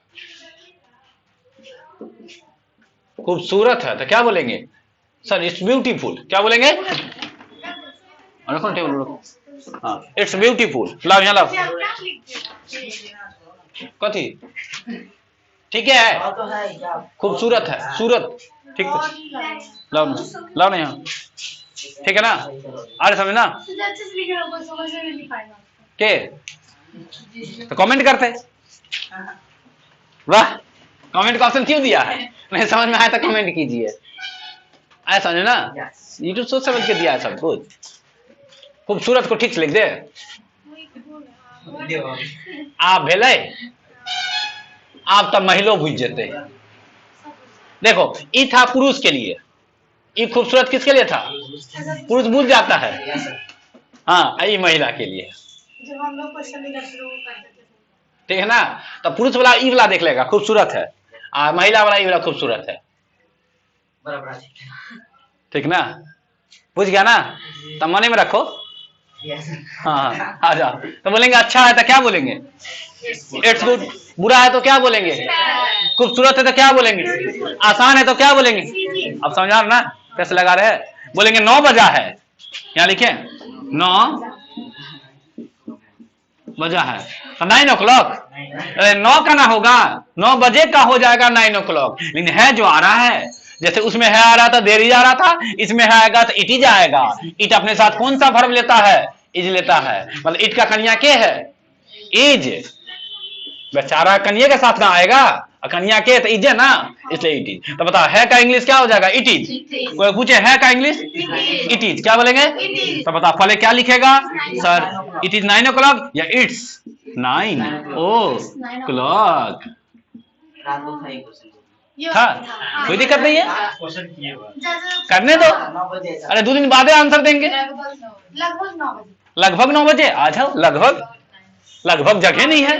खूबसूरत है तो क्या बोलेंगे सर, इट्स ब्यूटीफुल, क्या बोलेंगे, रखो टेबल रखो, हाँ इट्स ब्यूटीफुल, लाओ यहाँ लाओ, कथी ठीक है, तो है क्या? खूबसूरत है, सूरत, ठीक है, लाओ ना, लाओ ना यहाँ, ठीक है ना, आ रहे समझ ना, के तो कमेंट करते, वाह कमेंट का ऑप्शन क्यों दिया है, नहीं समझ में आया तो कमेंट कीजिए, आया समझ ना, यूट्यूब सोच समझ के दिया है सब कुछ। खूबसूरत को ठीक से लिख दे। वही तो बोल रहा हूँ। आप भेले आप तब महिलो बुझ जेते। देखो ई था पुरुष के लिए, ई खूबसूरत किसके लिए था? पुरुष बुझ जाता है। हाँ ई महिला के लिए, जब हम लोग क्वेश्चन नहीं करते वो करते थे। ठीक है ना। तो पुरुष वाला ई वाला देख लेगा खूबसूरत है, और महिला वाला ई वाला खूबसूरत है, बराबर। ठीक ना। बुझ गया ना, तब मने में रखो। हाँ आ जाओ। तो बोलेंगे अच्छा है तो क्या बोलेंगे? It's good. बुरा है तो क्या बोलेंगे? खूबसूरत है तो क्या बोलेंगे? आसान है तो क्या बोलेंगे? अब समझा ना कैसे लगा रहे हैं। बोलेंगे 9 बजा है, यहाँ लिखे 9 बजा है तो 9 o'clock। अरे 9 का ना होगा, 9 बजे का हो जाएगा 9 o'clock। लेकिन है जो आ रहा है, जैसे उसमें है आ रहा था देर ही आ रहा था, इसमें है आएगा तो इट इज आएगा। इट अपने साथ कौन सा वर्ब लेता है? इज लेता है। मतलब इट का कन्या के है? इज। बेचारा कन्या के साथ ना आएगा, और कन्या के तो इज है ना, इसलिए इट इज। तो बताओ है का इंग्लिश क्या हो जाएगा? It is. कोई पूछे है का इंग्लिश? It is. क्या बोलेंगे? तो बताओ पहले क्या लिखेगा सर? इट इज 9 o'clock या इट्स 9 o'clock? रात को था एक क्वेश्चन था, कोई दिक्कत नहीं है, क्वेश्चन किए हुआ करने दो। 9 बजे ऐसा। अरे 2 दिन बाद आंसर देंगे। लगभग 9 बजे। लगभग 9 बजे आ जाओ। लगभग जगह नहीं है।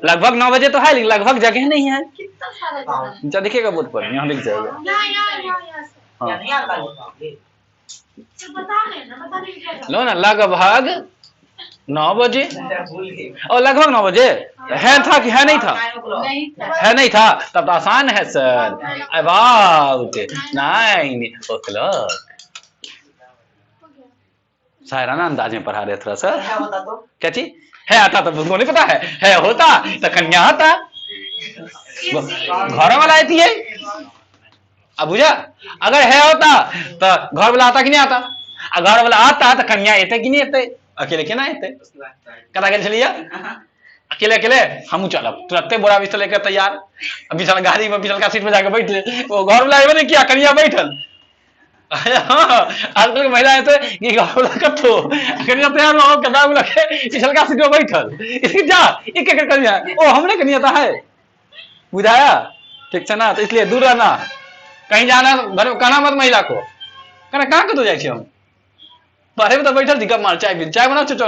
लगभग 9 बजे तो है, लेकिन लगभग जगह नहीं है। कितना सारा जगह। जा दिखेगा बोर्ड पर, यहाँ लिख जाएगा। यहाँ से। हाँ। या नहीं आता है। तो बता लेना, बता नहीं क्या लो ना, लगभग 9 बजे। भूल गए। और लगभग 9 बजे है था कि है नहीं था? नहीं था। है नहीं था, तब तो आसान है सर। About 9 o'clock। शायराना अंदाज में पढ़ा रहे थोड़ा सा। क्या बता दो। क्या चीज है? आता तो तुमको नहीं पता है होता तो कन्या आता। घर वाला आती है। अब बुझा, अगर है होता तो घर वाला आता कि नहीं आता, और घर वाला आता तो कन्या आते कि नहीं आते? अकेले के ना आते। कदा के चलिए अकेले अकेले हम चलब तुरंते बोरा बिस्तर लेकर तैयार, बिछल गाड़ी में बिछल का सीट में जाकर बैठ ले। वो घर वाला आए नहीं किया, कन्या बैठल। आजकल की महिलाएं तो कि घर वाला कथो कन्या तैयार हो कदा में लगे बिछल का सीट में बैठल। इसकी जा एक एक कन्या ओ हमने कन्या था है, बुझाया? ठीक है ना। तो इसलिए दूर रहना, कहीं जाना घर में कहना मत महिला को, कहना कहाँ कतो जाए हम बारे में तो बैठल थी कब मार चाय बना चो।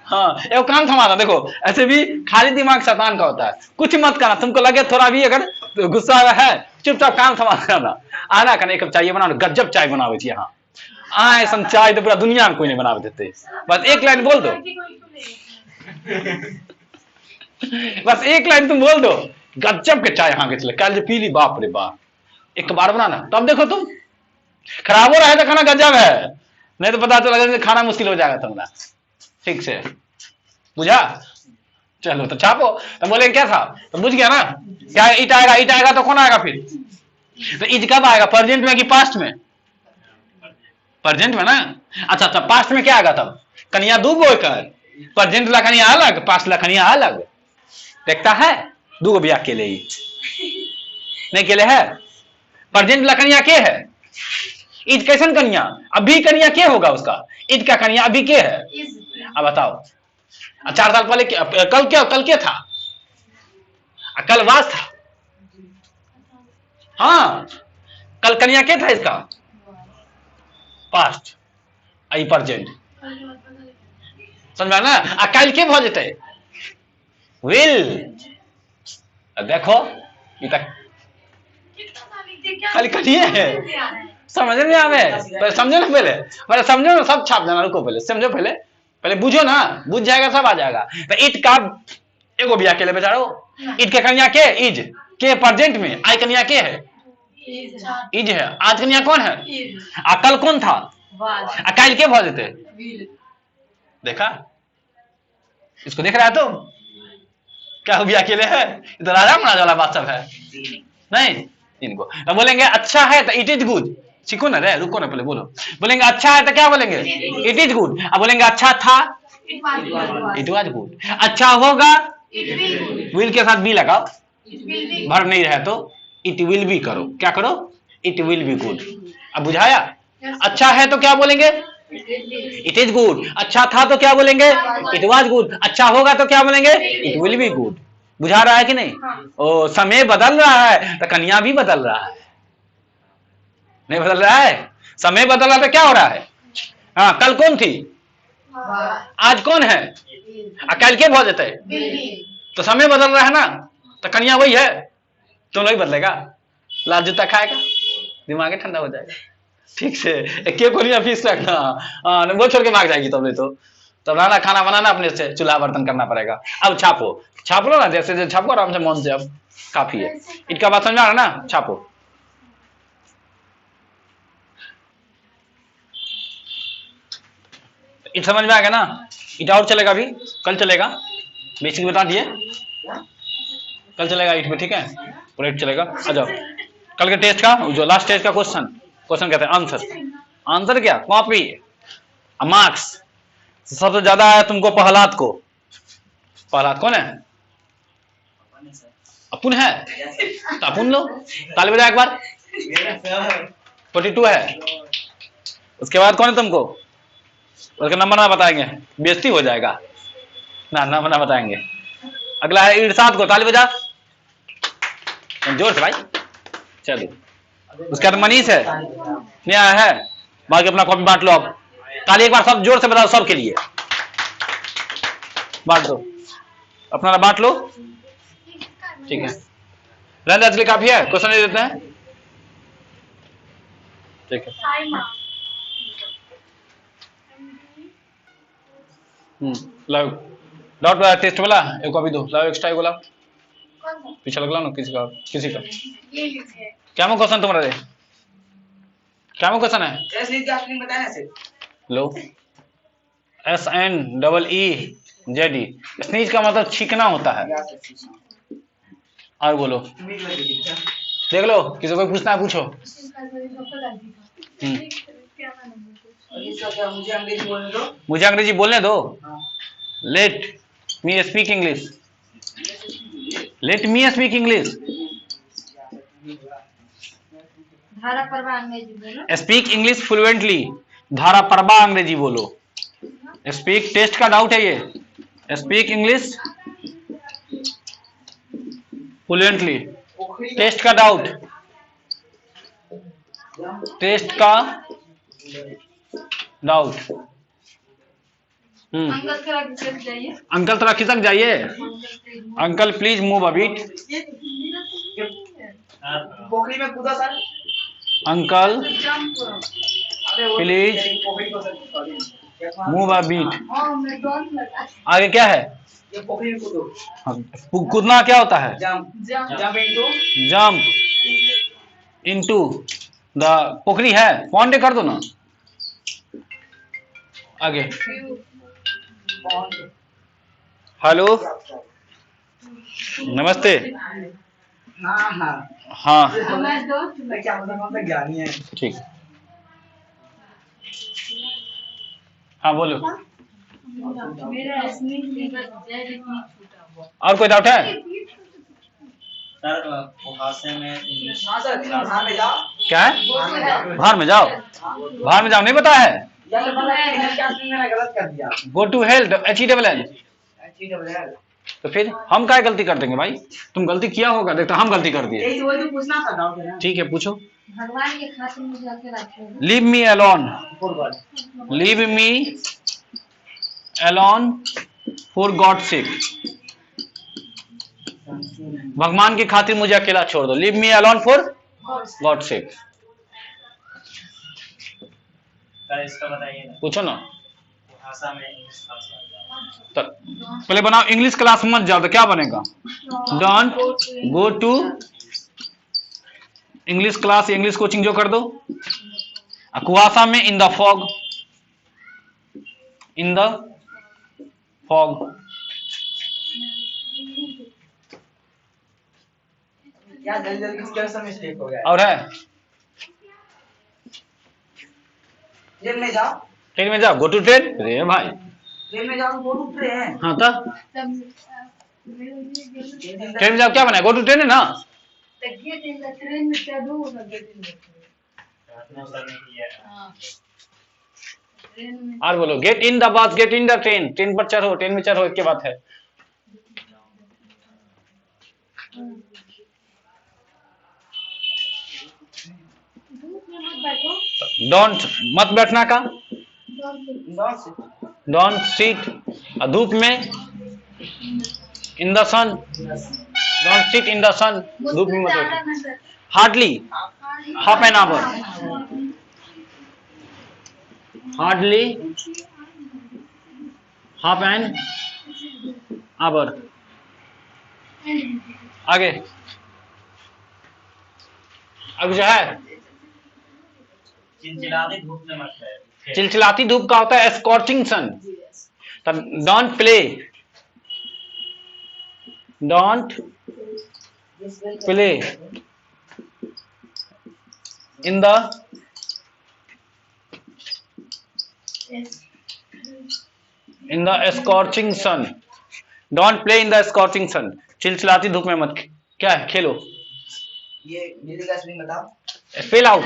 हाँ एगो काम थमा था। देखो ऐसे भी खाली दिमाग शैतान का होता है, कुछ मत करना। तुमको लगे थोड़ा भी अगर गुस्सा है चुपचाप काम थमा करना, आना करना एक कप चाय बनाओ, गजब चाय बनावे थी यहाँ ऐसा चाय तो पूरा दुनिया में कोई नहीं बनावे देते। बस एक लाइन बोल दो, बस एक लाइन तुम बोल दो, गजब के चाय यहाँ के चले कल जो पी ली, बाप रे बाप। एक बार बनाना तब देखो तुम, खराब हो रहा है तो खाना गजब है, नहीं तो पता चला खाना मुश्किल हो जाएगा तुम्हारा। ठीक से बुझा? चलो तो छापो। तो बोले क्या था तो बुझ गया ना। क्या इट आएगा? इट आएगा तो कौन आएगा फिर? तो इज कब आएगा? प्रेजेंट में कि पास्ट में? प्रेजेंट में ना। अच्छा अच्छा, पास्ट में क्या आएगा तब? कन्या दूगो कर, प्रेजेंट ला कन्या अलग, पास्ट ला कन्या अलग। देखता है दूगो बिया के लिए नहीं के लिए है। प्रेजेंट ला कन्या के है, इज कैसन कन्या? अभी कन्या के होगा उसका, इज का कन्या अभी के है। अब बताओ 4 साल पहले कल क्या था? कल वास था। हाँ कल कन्या क्या था इसका? पास्ट आई प्रेजेंट। समझा ना? कल के भ जेते विल। देखो खाली कन्या है, समझ में आवे? पहले समझो ना, पहले समझो ना, सब छाप देना। रुको पहले समझो, पहले बुझो ना, बुझ जाएगा सब आ जाएगा। तो इट का एगो बिया के लिए बेचारो, इट के कन्या के इज के प्रेजेंट में, आई कन्या के है इज है। आज कन्या कौन है? कल कौन था? कल के भ जेते। देखा? इसको देख रहा है तुम? क्या हो बिया के लिए है? तो राजा महाराजा वाला बात सब है नहीं इनको। तो बोलेंगे अच्छा है तो इट इज गुड। सीखो ना रे, रुको ना पहले बोलो। बोलेंगे अच्छा है तो क्या बोलेंगे? It is good. अब बोलेंगे अच्छा था, इट वाज गुड। अच्छा होगा, विल के साथ बी लगाओ, भर नहीं रहे तो इट विल बी करो। क्या करो? It will be good. अब बुझाया? अच्छा है तो क्या बोलेंगे? It is good. अच्छा था तो क्या बोलेंगे? It was good. अच्छा होगा तो क्या बोलेंगे? It will be good. बुझा रहा है कि नहीं? ओ, समय बदल रहा है तो कन्या भी बदल रहा है। नहीं बदल रहा है? समय बदल रहा तो क्या हो रहा है? हाँ, कल कौन थी? आज कौन है? कल के बहुत जाते तो समय बदल रहा है ना, तो कन्या वही है तो नहीं बदलेगा। लाल जूता खाएगा, दिमाग ठंडा हो जाएगा। ठीक से एक कोनिया फीस रखना। हाँ, वो छोड़ के भाग जाएगी तब। नहीं तो तब ना खाना बनाना अपने से, चूल्हा बर्तन करना पड़ेगा। अब छापो, छाप लो ना, जैसे जैसे छापो आराम से, मन से। अब काफी है। इनका बात समझा ना? छापो। इत समझ में आ गया ना? इट और चलेगा, अभी कल चलेगा। बेसिक बता दिए, कल चलेगा इट में। ठीक है, पूरा इट चलेगा। आ जाओ कल के टेस्ट का, जो लास्ट टेस्ट का क्वेश्चन कहते हैं आंसर। आंसर क्या? Copy, marks. सबसे ज्यादा है तुमको प्रहलाद को। प्रहलाद कौन है? अपुन है तो अपुन लो, ताली बजा एक बार। 42 है। उसके बाद कौन है तुमको? उसका नंबर ना बताएंगे, बेइज्जती हो जाएगा ना। नंबर ना बताएंगे। अगला है इरशाद को, ताली बजा जोर से भाई। चलो, उसके बाद मनीष है, नया है। बाकी अपना कॉपी बांट लो। अब ताली एक बार सब जोर से बताओ, सबके लिए बांट दो, अपना बांट लो। ठीक है, रंजा के लिए काफी है, क्वेश्चन दे देते हैं। ठीक है, लाओ डॉट वाला टेस्ट वाला एक कॉपी दो, लाओ एक्स्ट्रा एक वाला पीछे लग ना किसी का क्या में क्वेश्चन तुम्हारे? क्या में क्वेश्चन है? लो, SNEEZE। स्नीज का मतलब छींकना होता है। और बोलो, देख लो, किसी को पूछना है पूछो। मुझे अंग्रेजी बोलने दो। Let me speak English. Let me speak English. धारा प्रवाह अंग्रेजी बोलो। Speak English fluently. धारा प्रवाह अंग्रेजी बोलो। स्पीक, टेस्ट का डाउट है ये। स्पीक इंग्लिश फ्लुएंटली, टेस्ट का डाउट। टेस्ट का डाउट। अंकल थोड़ा खिसक जाइए। अंकल थोड़ा खिसक जाइए। Uncle please move a bit. पोखरी में कूदा sir. Uncle please move a bit. आगे क्या है? ये पोखरी में कूदो। कूदना क्या होता है? जंप इनटू द पोखरी है, पॉन्ड कर दो ना। आगे हेलो, नमस्ते। हाँ क्या मतलब ज्ञानी है। ठीक, हाँ बोलो। मेरा और कोई डाउट है? सर भाषा में बाहर में जाओ। क्या है? बाहर में जाओ। बाहर में जाओ नहीं पता है? गलत कर दिया। Go to health, HELL। तो फिर हम क्या गलती कर देंगे भाई? तुम गलती किया होगा, देखता हम गलती कर दिए। ठीक है, पूछो। भगवान के खातिर मुझे अकेला छोड़। Leave me alone. Leave me alone for God sake. भगवान की खातिर मुझे अकेला छोड़ दो। Leave me alone for God sake. इसका बताइए ना। पूछो ना। भाषा में इंग्लिश भाषा। तो पहले बनाओ, इंग्लिश क्लास मत जाओ तो क्या बनेगा? Don't go to English class, English coaching जो कर दो। कुहासा में in the fog. In the fog. क्या जल्दी जल्दी किसके समय मिस्टेक हो गया? और है ट्रेन में जाओ। ट्रेन में जाओ, गो टू ट्रेन। अरे भाई, ट्रेन में जाओ, वो रुक रहे हैं। हाँ तो ट्रेन में जाओ क्या बना? गो टू ट्रेन है ना। ट्रेन में क्या दो लगे। और बोलो get in the bus, get in the train, train पर चढ़ो, ट्रेन में चढ़ो, एक के बात है। धूप में मत बैठो। डोंट मत बैठना का, Don't sit. Don't sit. धूप में in the sun, don't sit in the sun, धूप में मत बैठो। Hardly half an hour, hardly half an hour. आगे अब जो है चिलचिलाती धूप में मत है। चिलचिलाती धूप का होता है scorching sun. Don't play, don't play in the scorching sun, don't play in the scorching sun. चिलचिलाती धूप में मत क्या है खेलो। ये म्यूजिक का स्पेलिंग बताओ। स्पेल आउट,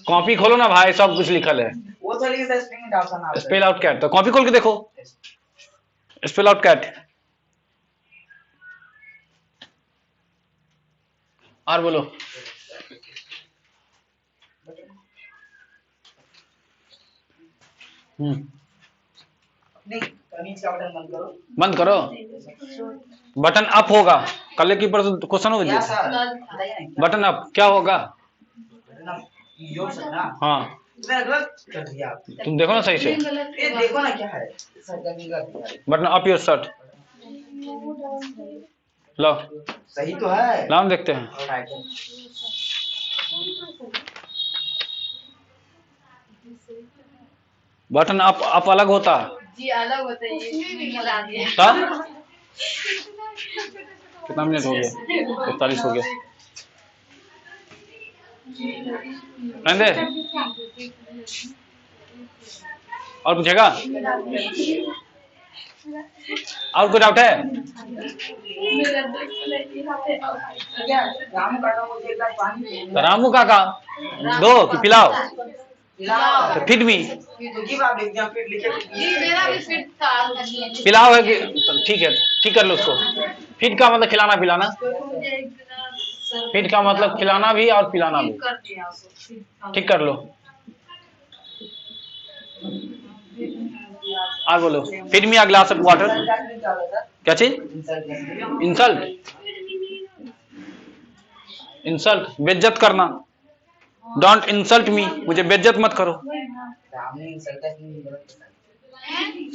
कॉपी खोलो ना भाई, सब कुछ लिखल है। वो तो लिखा है स्पेलिंग डालता ना। स्पेल आउट कैट, तो कॉपी खोल के देखो, स्पेल आउट कैट। और बोलो नहीं, कमीज का बटन बंद करो। बंद करो। बटन अप होगा, कल की पर क्वेश्चन हो क्या गया। सर बताइए ना। बटन अप क्या होगा? बटन योग से ना। हाँ मैं गलत कर दिया। तुम देखो ना सही से। ये देखो ना क्या है सर, गलती कर दिया। बटन अप योर शर्ट, लो सही तो है। नाम देखते हैं। बटन अप अलग होता है जी, अलग होता है, ये भी मिला दिया। तब कितना मिनट हो गया? 41 हो गया। रहने दे। और पूछेगा? और कुछ डाउट है? क्या रामू काका मुझे एक ग्लास पानी दे। तो रामू काका दो कि पिलाओ? पिलाओ। तो फिट मी तो गिव आप लिख दिया, फिर लिखे। जी, मेरा भी फिट था। पिलाओ है कि तो ठीक है, ठीक कर लो उसको। फिट का मतलब खिलाना पिलाना, फिट का मतलब खिलाना भी और पिलाना भी। कर दिया उसको। ठीक कर लो। और बोलो feed me a glass of water. क्या चीज? इंसल्ट, इंसल्ट बेइज्जत करना। डोंट इंसल्ट मी, मुझे बेइज्जत मत करो। हमने इंसल्ट नहीं गलत।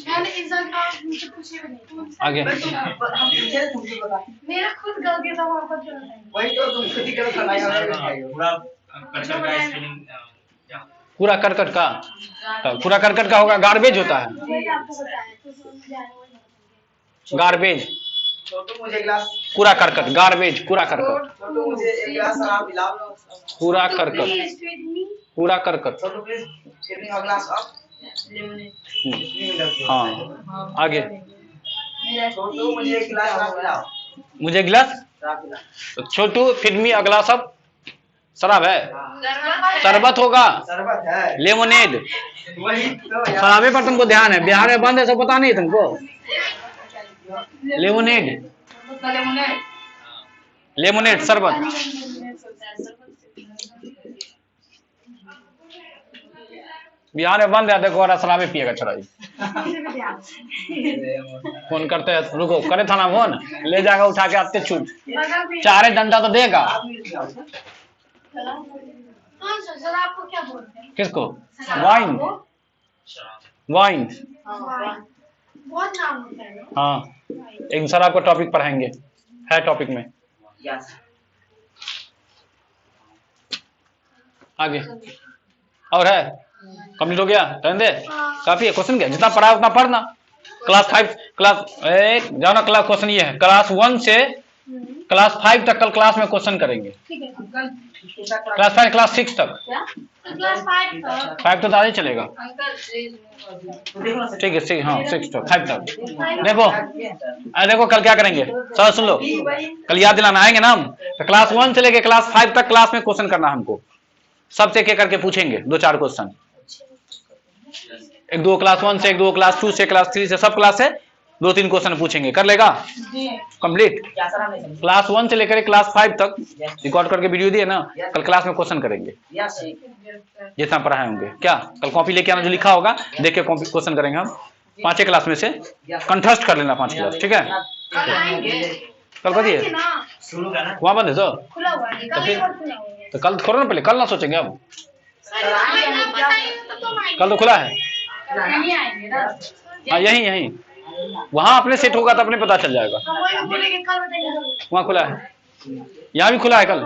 मैंने इंसान का मुझे पूछे भी नहीं। आगे हम पूछे तुमसे बता। मेरा खुद गलती था, वहाँ पर क्यों नहीं? वही तो तुम खुद ही गलत बनाया। पूरा करकट का स्पेलिंग क्या? पूरा करकट का, तो पूरा करकट का होगा गार्बेज होता है। वही आपको बताया तो समझ जाए वही। गार्बेज, छोटू मुझे एक गिलास। पूरा करकट, गार्बेज पूरा करकट, छोटू मुझे एक गिलास शराब पिलाओ। पूरा करकट, प्लीज फीड मी पूरा करकट। Chhotu please give me a glass of lemonade. हाँ आगे छोटू मुझे एक गिलास शराब पिलाओ। मुझे गिलास। शराब पिलाओ। Chhotu feed me a glass of, शराब है, शरबत होगा, शरबत है। लेमोनेड। वही तो यार। शराबे पर तुमको ध्यान है, बिहार में बंद है, सब पता नहीं तुमको। लेमोनेड, लेमोनेड शरबत। बिहार में बंद है, देखो और शराबे पिएगा चढ़ाई। फोन करते हैं, रुको करे थाना फोन, ले जाएगा उठा के आते छूट, चारे डंडा तो देगा। कौन सा सर, आपको क्या बोलते हैं? किसको? Wine, wine. बहुत नाम होता है। हाँ एक शराब का टॉपिक पढ़ाएंगे, है टॉपिक में। यस। आगे और है? कंप्लीट हो गया? रहने दे, काफी है। क्वेश्चन क्या जितना पढ़ा है उतना पढ़ना। क्लास 5 क्लास एक जाओ ना, क्लास क्वेश्चन ये है क्लास 1 से क्लास 5 तक कल क्लास में क्वेश्चन करेंगे। ठीक है अंकल। क्लास 5 क्लास 6 तक, क्या? क्लास 5 तक 5 तो ज्यादा ही चलेगा। अंकल ठीक है 6, हाँ 6 तक 5 तक। देखो देखो कल क्या करेंगे, सर सुन लो, कल याद दिलाना आएंगे ना हम, तो क्लास 1 से लेके क्लास 5 तक क्लास में क्वेश्चन करना हमको, सबसे एक एक करके पूछेंगे 2-4 क्वेश्चन। एक दो क्लास 1 से, एक दो क्लास 2 से, क्लास 3 से, सब क्लास से 2-3 क्वेश्चन पूछेंगे। कर लेगा जी कंप्लीट? क्या सर हमने समझा? क्लास 1 से लेकर क्लास 5 तक रिकॉर्ड करके वीडियो दिए ना, कल क्लास में क्वेश्चन करेंगे यस जितना पढ़ाए होंगे। क्या कल कॉपी लेके आना, जो लिखा होगा देख के क्वेश्चन करेंगे हम 5 क्लास में से, कंठस्थ कर लेना 5 क्लास, ठीक है? कल आएंगे। कल करिए आएंगे ना, शुरू करना वहाँ बंद है तो खुला हुआ है, कल एक बार खुला हुआ है। तो कल खोलो ना, पहले कल ना सोचेंगे अब, सर आएंगे ना, बताइए तो तुम आएंगे। कल तो खुला है। नहीं आएंगे ना, हाँ यहीं वहाँ अपने सेट होगा तो अपने पता चल जाएगा। हम वही बोलेंगे कल बताइए। वहाँ खुला है, यहाँ भी खुला है कल।